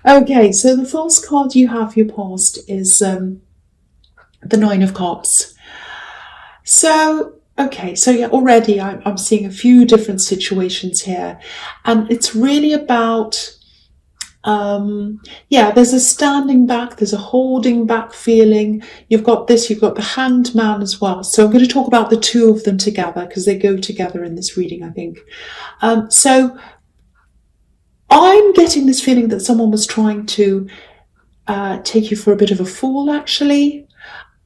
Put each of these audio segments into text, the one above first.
Okay, so the first card you have your past is the Nine of Cups. So, okay, so yeah, already I'm seeing a few different situations here, and it's really about, yeah, there's a standing back, there's a holding back feeling. You've got this, you've got the Hanged Man as well. So I'm going to talk about the two of them together because they go together in this reading, I think. So I'm getting this feeling that someone was trying to take you for a bit of a fool, actually.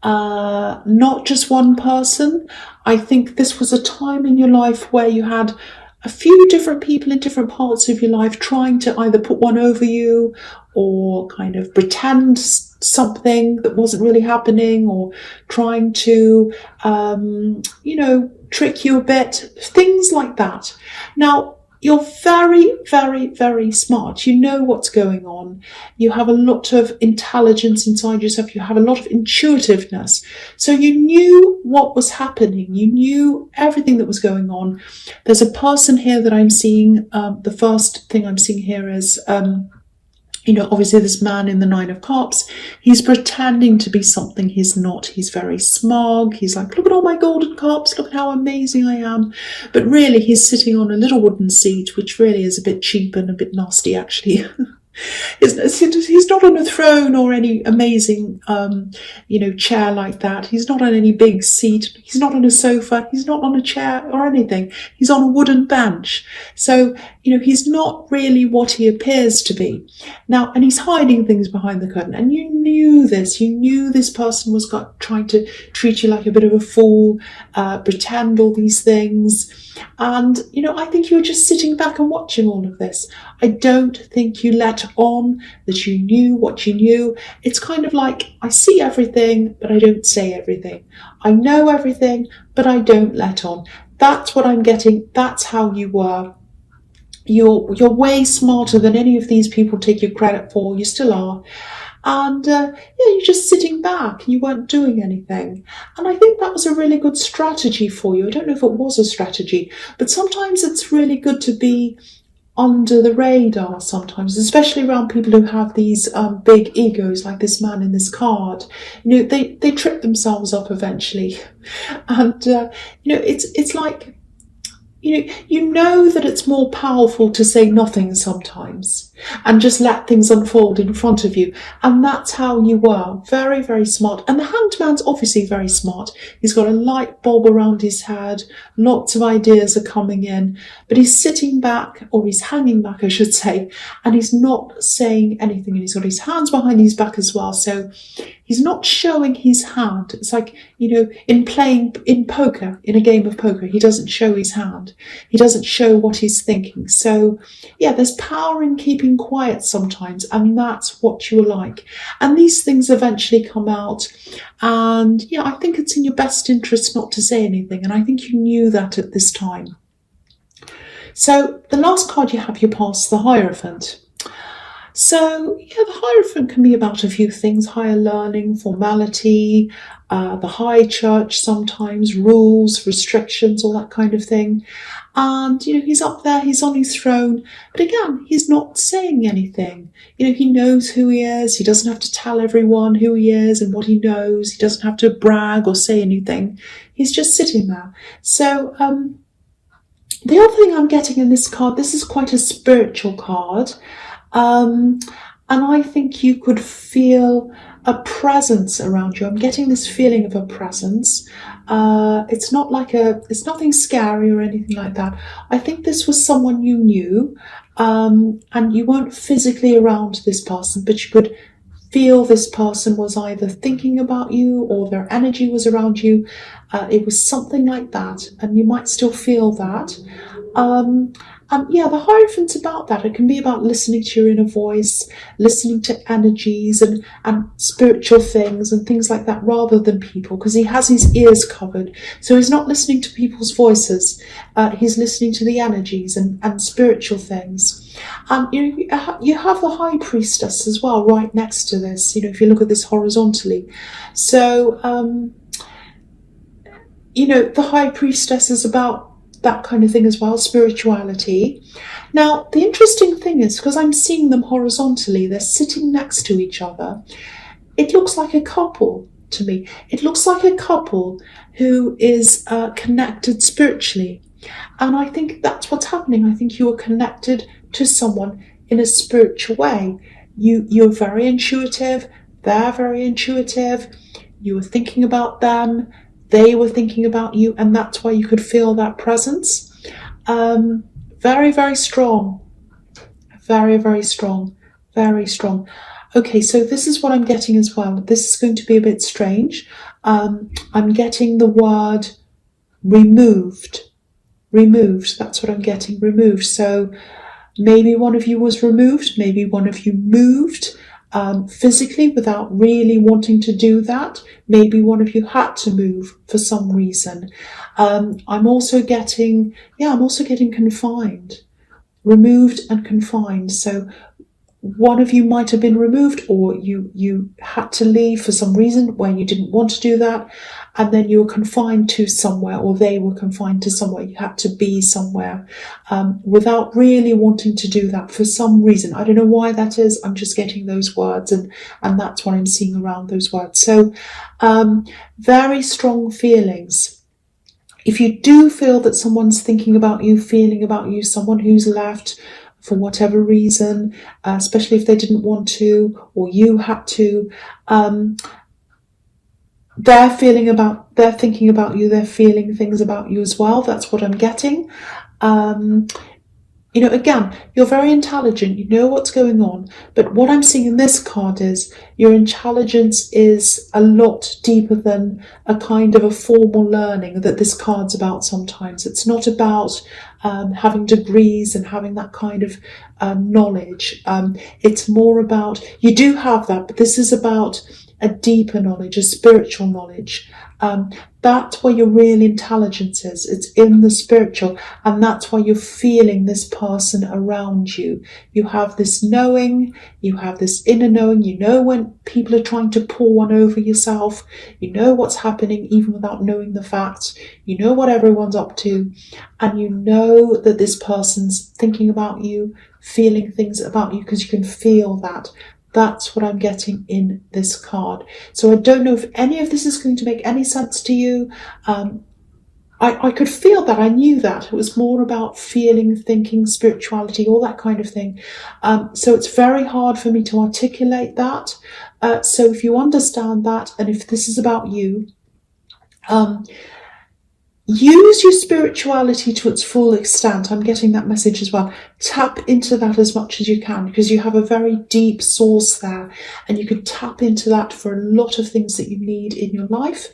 Not just one person. I think this was a time in your life where you had a few different people in different parts of your life trying to either put one over you or kind of pretend something that wasn't really happening, or trying to, trick you a bit, things like that. Now, you're very, very, very smart. You know what's going on. You have a lot of intelligence inside yourself. You have a lot of intuitiveness. So you knew what was happening. You knew everything that was going on. There's a person here that I'm seeing. The first thing I'm seeing here is, obviously this man in the Nine of Cups, he's pretending to be something he's not. He's very smug. He's like, look at all my golden cups. Look at how amazing I am. But really, he's sitting on a little wooden seat, which really is a bit cheap and a bit nasty, actually. He's not on a throne or any amazing, chair like that. He's not on any big seat. He's not on a sofa. He's not on a chair or anything. He's on a wooden bench. So, he's not really what he appears to be. Now, and he's hiding things behind the curtain. And you knew this. You knew this person was trying to treat you like a bit of a fool, pretend all these things. And, I think you were just sitting back and watching all of this. I don't think you let on that you knew what you knew. It's kind of like, I see everything, but I don't say everything. I know everything, but I don't let on. That's what I'm getting. That's how you were. You're way smarter than any of these people take you credit for. You still are. And you're just sitting back. You weren't doing anything. And I think that was a really good strategy for you. I don't know if it was a strategy, but sometimes it's really good to be under the radar sometimes, especially around people who have these big egos, like this man in this card. They trip themselves up eventually. And, it's like, you know that it's more powerful to say nothing sometimes and just let things unfold in front of you. And that's how you were. Very, very smart. And the Hanged Man's obviously very smart. He's got a light bulb around his head. Lots of ideas are coming in. But he's sitting back, or he's hanging back, I should say, and he's not saying anything. And he's got his hands behind his back as well. So he's not showing his hand. It's like, in poker, in a game of poker, he doesn't show his hand. He doesn't show what he's thinking. So, yeah, there's power in keeping quiet sometimes, and that's what you're like. And these things eventually come out. And, yeah, I think it's in your best interest not to say anything. And I think you knew that at this time. So the last card you have, you pass the Hierophant. So, yeah, the Hierophant can be about a few things: higher learning, formality, the high church sometimes, rules, restrictions, all that kind of thing. And, he's up there, he's on his throne, but again, he's not saying anything. He knows who he is. He doesn't have to tell everyone who he is and what he knows. He doesn't have to brag or say anything. He's just sitting there. So, the other thing I'm getting in this card, this is quite a spiritual card. And I think you could feel a presence around you. I'm getting this feeling of a presence. It's nothing scary or anything like that. I think this was someone you knew, and you weren't physically around this person, but you could feel this person was either thinking about you or their energy was around you. It was something like that, and you might still feel that. And yeah, the Hierophant's about that. It can be about listening to your inner voice, listening to energies and spiritual things and things like that, rather than people, because he has his ears covered. So he's not listening to people's voices. He's listening to the energies and spiritual things. And you have the High Priestess as well right next to this, if you look at this horizontally. So, the High Priestess is about that kind of thing as well, spirituality. Now, the interesting thing is, because I'm seeing them horizontally, they're sitting next to each other, it looks like a couple to me. It looks like a couple who is connected spiritually. And I think that's what's happening. I think you are connected to someone in a spiritual way. You're very intuitive, they're very intuitive, you were thinking about them, they were thinking about you, and that's why you could feel that presence. Very, very strong. Very, very strong. Very strong. Okay, so this is what I'm getting as well. This is going to be a bit strange. I'm getting the word removed. Removed, that's what I'm getting, removed. So maybe one of you was removed, maybe one of you moved physically without really wanting to do that. Maybe one of you had to move for some reason. I'm also getting confined, removed and confined. So one of you might have been removed, or you had to leave for some reason where you didn't want to do that, and then you were confined to somewhere, or they were confined to somewhere. You had to be somewhere without really wanting to do that for some reason. I don't know why that is. I'm just getting those words, and that's what I'm seeing around those words. So very strong feelings. If you do feel that someone's thinking about you, feeling about you, someone who's left for whatever reason, especially if they didn't want to or you had to, they're thinking about you, they're feeling things about you as well. That's what I'm getting. Again, you're very intelligent, you know what's going on, but what I'm seeing in this card is your intelligence is a lot deeper than a kind of a formal learning that this card's about sometimes. It's not about having degrees and having that kind of knowledge. It's more about, you do have that, but this is about a deeper knowledge, a spiritual knowledge. That's where your real intelligence is. It's in the spiritual, and that's why you're feeling this person around you. You have this knowing, you have this inner knowing. You know when people are trying to pull one over yourself. You know what's happening even without knowing the facts. You know what everyone's up to, and you know that this person's thinking about you, feeling things about you, because you can feel that. That's what I'm getting in this card. So I don't know if any of this is going to make any sense to you. I could feel that. I knew that. It was more about feeling, thinking, spirituality, all that kind of thing. So it's very hard for me to articulate that. So if you understand that, and if this is about you, use your spirituality to its full extent. I'm getting that message as well. Tap into that as much as you can, because you have a very deep source there, and you can tap into that for a lot of things that you need in your life,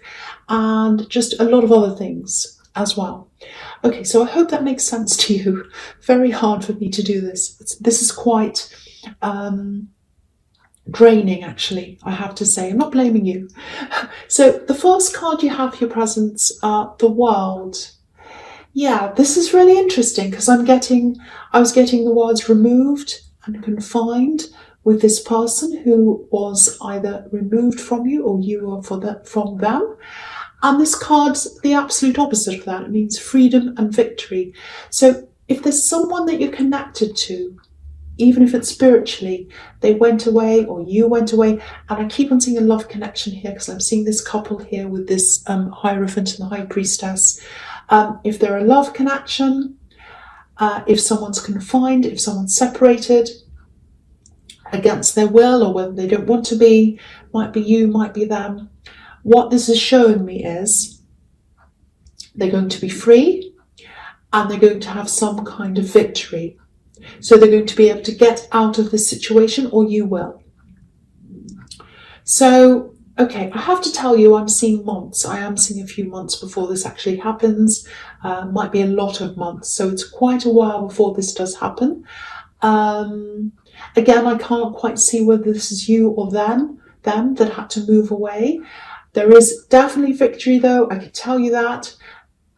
and just a lot of other things as well. Okay, so I hope that makes sense to you. Very hard for me to do this. This is quite draining, actually, I have to say. I'm not blaming you. So the first card you have, your presence, the world. Yeah, this is really interesting, because I was getting the words removed and confined with this person who was either removed from you or you were from them. And this card's the absolute opposite of that. It means freedom and victory. So if there's someone that you're connected to, even if it's spiritually, they went away or you went away, and I keep on seeing a love connection here, because I'm seeing this couple here with this Hierophant and the High Priestess. If they're a love connection, if someone's confined, if someone's separated against their will, or whether they don't want to be, might be you, might be them. What this is showing me is they're going to be free, and they're going to have some kind of victory. So they're going to be able to get out of this situation, or you will. So, okay, I have to tell you, I'm seeing months. I am seeing a few months before this actually happens. Might be a lot of months. So it's quite a while before this does happen. Again, I can't quite see whether this is you or them that had to move away. There is definitely victory, though. I can tell you that.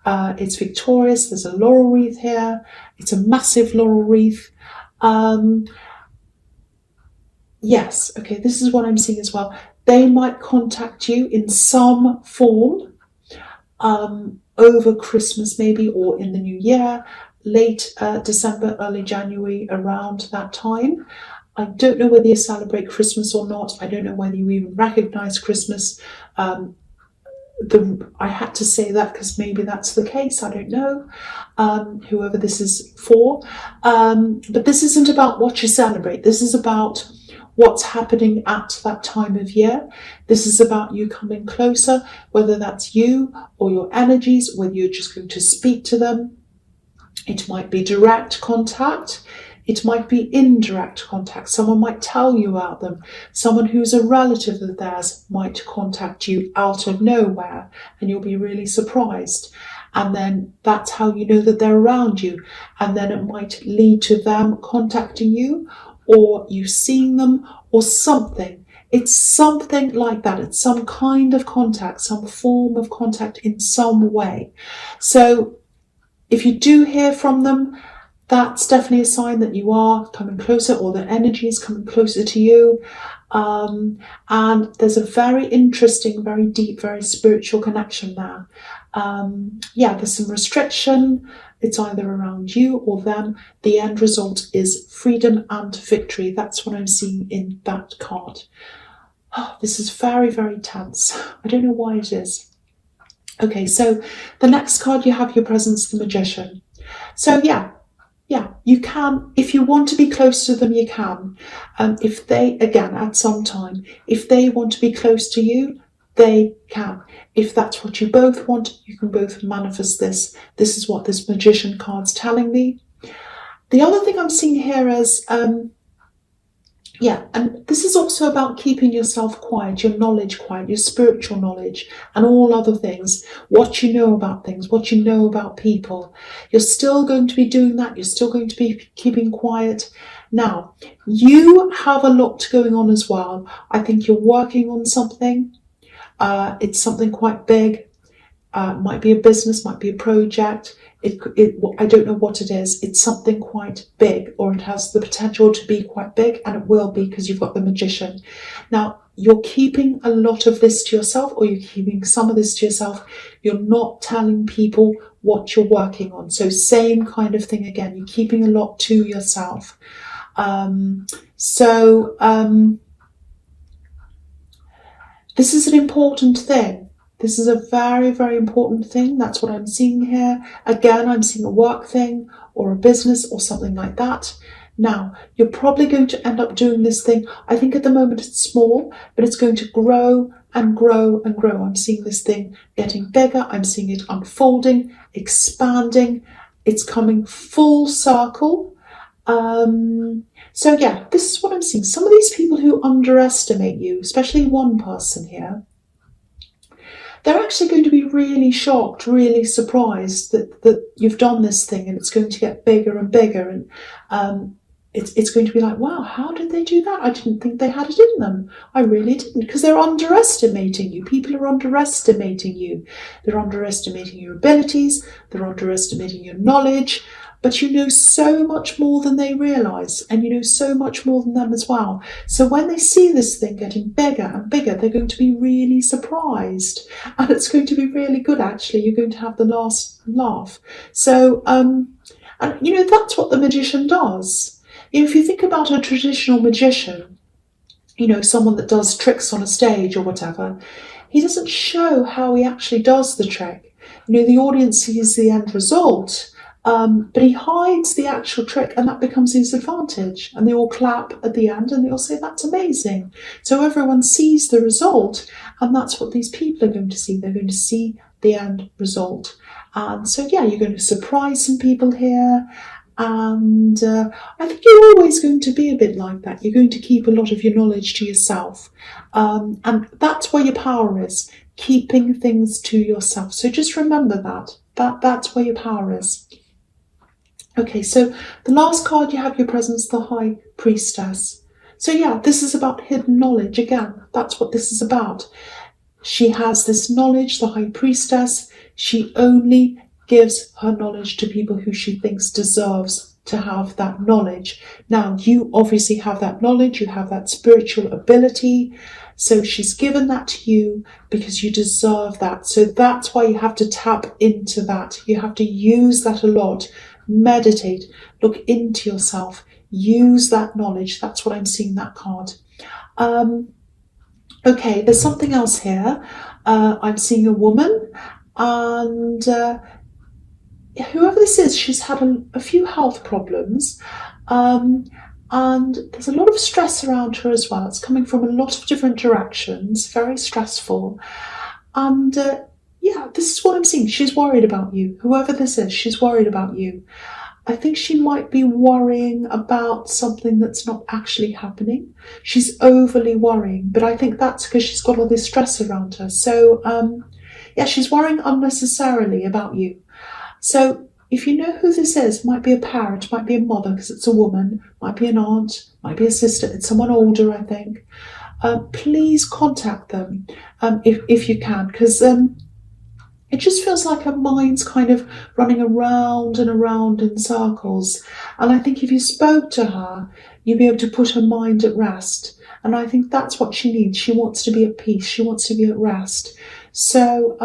It's victorious. There's a laurel wreath here. It's a massive laurel wreath. Yes, okay, this is what I'm seeing as well. They might contact you in some form. over Christmas maybe, or in the new year, late December, early January, around that time. I don't know whether you celebrate Christmas or not. I don't know whether you even recognize Christmas. I had to say that because maybe that's the case. I don't know, whoever this is for. But this isn't about what you celebrate. This is about what's happening at that time of year. This is about you coming closer, whether that's you or your energies, whether you're just going to speak to them. It might be direct contact. It might be indirect contact. Someone might tell you about them. Someone who's a relative of theirs might contact you out of nowhere, and you'll be really surprised. And then that's how you know that they're around you. And then it might lead to them contacting you, or you seeing them, or something. It's something like that. It's some kind of contact, some form of contact in some way. So if you do hear from them, that's definitely a sign that you are coming closer, or the energy is coming closer to you. And there's a very interesting, very deep, very spiritual connection there. There's some restriction. It's either around you or them. The end result is freedom and victory. That's what I'm seeing in that card. Oh, this is very, very tense. I don't know why it is. Okay, so the next card you have, your presence, the Magician. So yeah, you can, if you want to be close to them, you can. If they, again, at some time, if they want to be close to you, they can. If that's what you both want, you can both manifest this. This is what this Magician card's telling me. The other thing I'm seeing here is, and this is also about keeping yourself quiet, your knowledge quiet, your spiritual knowledge, and all other things, what you know about things, what you know about people. You're still going to be doing that. You're still going to be keeping quiet. Now, you have a lot going on as well. I think you're working on something. It's something quite big. Might be a business, might be a project. I don't know what it is. It's something quite big, or it has the potential to be quite big, and it will be because you've got the Magician. Now, you're keeping a lot of this to yourself, or you're keeping some of this to yourself. You're not telling people what you're working on. So same kind of thing again. You're keeping a lot to yourself. This is an important thing. This is a very, very important thing. That's what I'm seeing here. Again, I'm seeing a work thing or a business or something like that. Now, you're probably going to end up doing this thing. I think at the moment it's small, but it's going to grow and grow and grow. I'm seeing this thing getting bigger. I'm seeing it unfolding, expanding. It's coming full circle. This is what I'm seeing. Some of these people who underestimate you, especially one person here, they're actually going to be really shocked, really surprised that you've done this thing, and it's going to get bigger and bigger. And it's going to be like, wow, how did they do that? I didn't think they had it in them. I really didn't, because they're underestimating you. People are underestimating you. They're underestimating your abilities. They're underestimating your knowledge. But you know so much more than they realise, and you know so much more than them as well. So when they see this thing getting bigger and bigger, they're going to be really surprised. And it's going to be really good, actually. You're going to have the last laugh. So, that's what the Magician does. If you think about a traditional magician, someone that does tricks on a stage or whatever, he doesn't show how he actually does the trick. The audience sees the end result, but he hides the actual trick, and that becomes his advantage. And they all clap at the end, and they all say, that's amazing. So everyone sees the result, and that's what these people are going to see. They're going to see the end result. And so, you're going to surprise some people here. And I think you're always going to be a bit like that. You're going to keep a lot of your knowledge to yourself. And that's where your power is, keeping things to yourself. So just remember that's where your power is. Okay, so the last card you have, your presence, the High Priestess. So this is about hidden knowledge. Again, that's what this is about. She has this knowledge, the High Priestess. She only gives her knowledge to people who she thinks deserves to have that knowledge. Now, you obviously have that knowledge, you have that spiritual ability. So she's given that to you because you deserve that. So that's why you have to tap into that. You have to use that a lot. Meditate, look into yourself, use that knowledge. That's what I'm seeing that card. Okay, there's something else here. I'm seeing a woman, and whoever this is, she's had a few health problems, and there's a lot of stress around her as well. It's coming from a lot of different directions, very stressful. And yeah, this is what I'm seeing. She's worried about you. Whoever this is, she's worried about you. I think she might be worrying about something that's not actually happening. She's overly worrying, but I think that's because she's got all this stress around her. So yeah, she's worrying unnecessarily about you. So if you know who this is, might be a parent, might be a mother because it's a woman, might be an aunt, might be a sister, it's someone older, I think. Please contact them if you can, because it just feels like her mind's kind of running around and around in circles. And I think if you spoke to her, you'd be able to put her mind at rest. And I think that's what she needs. She wants to be at peace. She wants to be at rest. So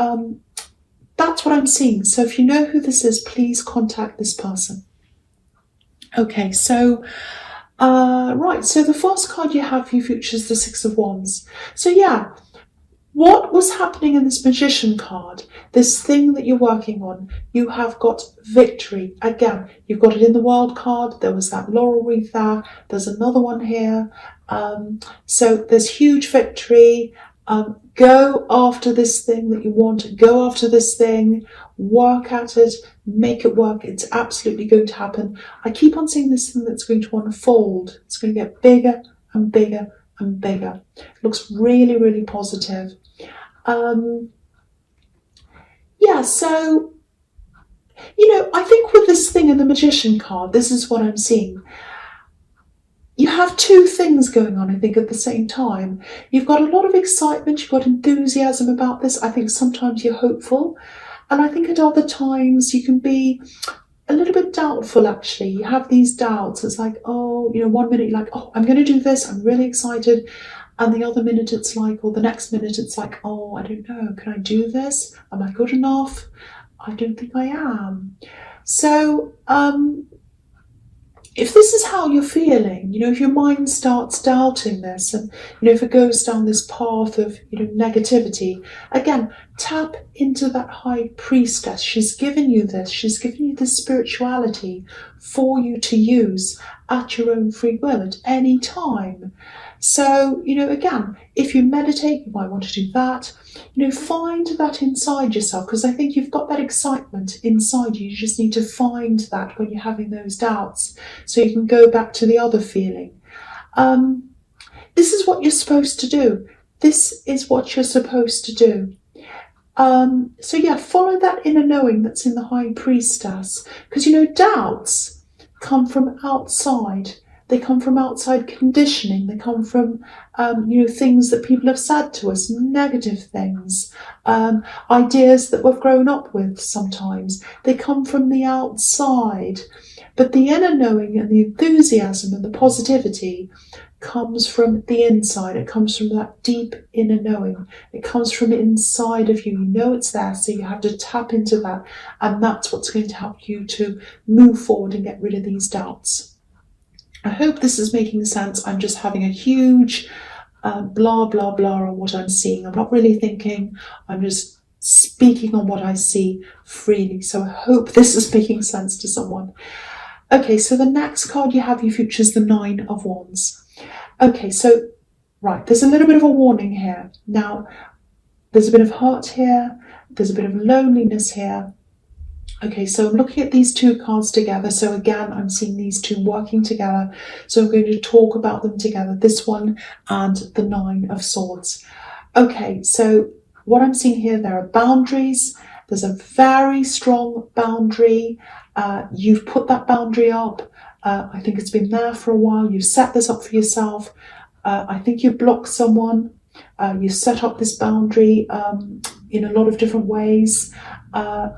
that's what I'm seeing. So if you know who this is, please contact this person. Okay, so right. So the first card you have for your future is the Six of Wands. So yeah, what was happening in this Magician card, this thing that you're working on, you have got victory. Again, you've got it in the World card. There was that laurel wreath there. There's another one here. So there's huge victory. Go after this thing that you want. Go after this thing. Work at it. Make it work. It's absolutely going to happen. I keep on seeing this thing that's going to unfold. It's going to get bigger and bigger and bigger. It looks really, really positive. Yeah, so, I think with this thing in the Magician card, this is what I'm seeing. You have two things going on, I think, at the same time. You've got a lot of excitement, you've got enthusiasm about this. I think sometimes you're hopeful. And I think at other times you can be a little bit doubtful, actually. You have these doubts. It's like, oh, 1 minute you're like, oh, I'm going to do this. I'm really excited. And the other minute it's like, or the next minute it's like, oh, I don't know. Can I do this? Am I good enough? I don't think I am. So, if this is how you're feeling, if your mind starts doubting this and, if it goes down this path of, negativity, again, tap into that high priestess. She's given you this. She's given you this spirituality for you to use at your own free will at any time. So, again, if you meditate, you might want to do that. Find that inside yourself, because I think you've got that excitement inside you. You just need to find that when you're having those doubts, so you can go back to the other feeling. This is what you're supposed to do. This is what you're supposed to do. So yeah, follow that inner knowing that's in the High Priestess, because doubts come from outside. They come from outside conditioning. They come from, things that people have said to us, negative things, ideas that we've grown up with sometimes. They come from the outside. But the inner knowing and the enthusiasm and the positivity comes from the inside. It comes from that deep inner knowing. It comes from inside of you. You know it's there, so you have to tap into that. And that's what's going to help you to move forward and get rid of these doubts. I hope this is making sense. I'm just having a huge blah, blah, blah on what I'm seeing. I'm not really thinking. I'm just speaking on what I see freely. So I hope this is making sense to someone. Okay, so the next card you have, your future, is the Nine of Wands. Okay, so, right, there's a little bit of a warning here. Now, there's a bit of hurt here. There's a bit of loneliness here. Okay, so I'm looking at these two cards together. So again, I'm seeing these two working together. So I'm going to talk about them together, this one and the Nine of Swords. Okay, so what I'm seeing here, there are boundaries. There's a very strong boundary. You've put that boundary up. I think it's been there for a while. You've set this up for yourself. I think you've blocked someone. You set up this boundary in a lot of different ways.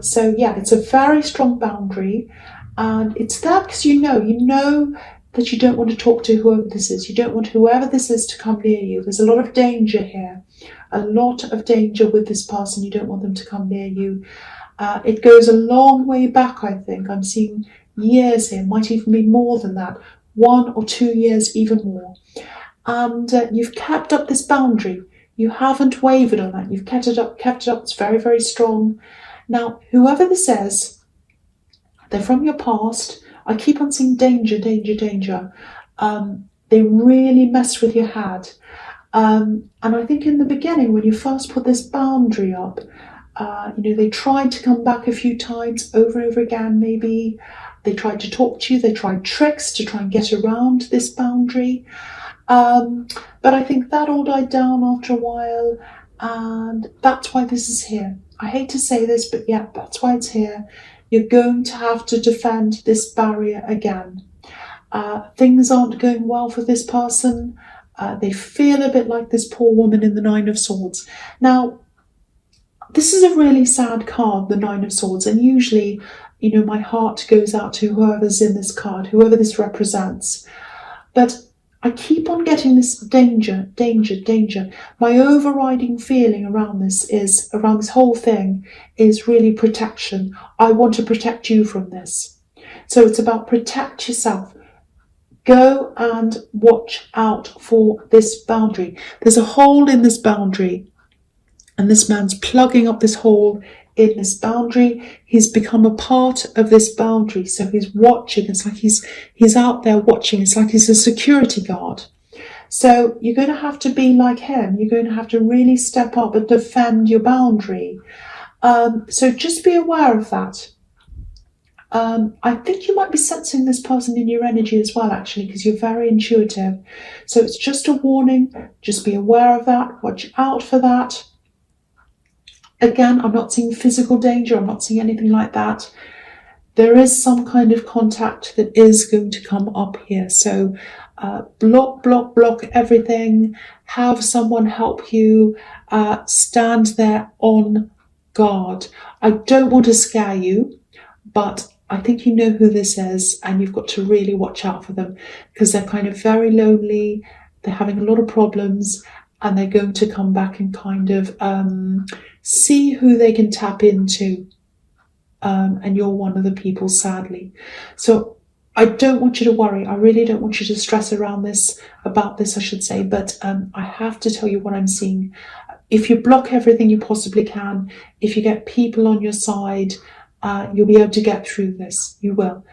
So yeah, it's a very strong boundary, And it's there because you know that you don't want to talk to whoever this is. You don't want whoever this is to come near you. There's a lot of danger here, a lot of danger with this person. You don't want them to come near you. It goes a long way back, I think. I'm seeing years here, might even be more than that, 1 or 2 years, even more. And you've kept up this boundary. You haven't wavered on that. You've kept it up. It's very, very strong. Now, whoever this is, they're from your past. I keep on seeing danger, danger, danger. They really messed with your head. And I think in the beginning, when you first put this boundary up, they tried to come back a few times, over and over again, maybe. They tried to talk to you. They tried tricks to try and get around this boundary. But I think that all died down after a while, and that's why this is here. I hate to say this, but yeah, that's why it's here. You're going to have to defend this barrier again. Things aren't going well for this person. They feel a bit like this poor woman in the Nine of Swords. Now, this is a really sad card, the Nine of Swords, and usually, my heart goes out to whoever's in this card, whoever this represents. But I keep on getting this danger, danger, danger. My overriding feeling around this whole thing is really protection. I want to protect you from this. So it's about protect yourself. Go and watch out for this boundary. There's a hole in this boundary, and this man's plugging up this hole in this boundary. He's become a part of this boundary, so he's watching. It's like he's out there watching. It's like he's a security guard. So you're going to have to be like him. You're going to have to really step up and defend your boundary. So just be aware of that. I think you might be sensing this person in your energy as well, actually, because you're very intuitive. So it's just a warning. Just be aware of that. Watch out for that. Again, I'm not seeing physical danger. I'm not seeing anything like that. There is some kind of contact that is going to come up here. So block everything. Have someone help you. Stand there on guard. I don't want to scare you, but I think you know who this is, and you've got to really watch out for them because they're kind of very lonely. They're having a lot of problems, and they're going to come back and kind of see who they can tap into. And you're one of the people, sadly. So I don't want you to worry. I really don't want you to stress about this, I should say. But I have to tell you what I'm seeing. If you block everything you possibly can, if you get people on your side, you'll be able to get through this. You will.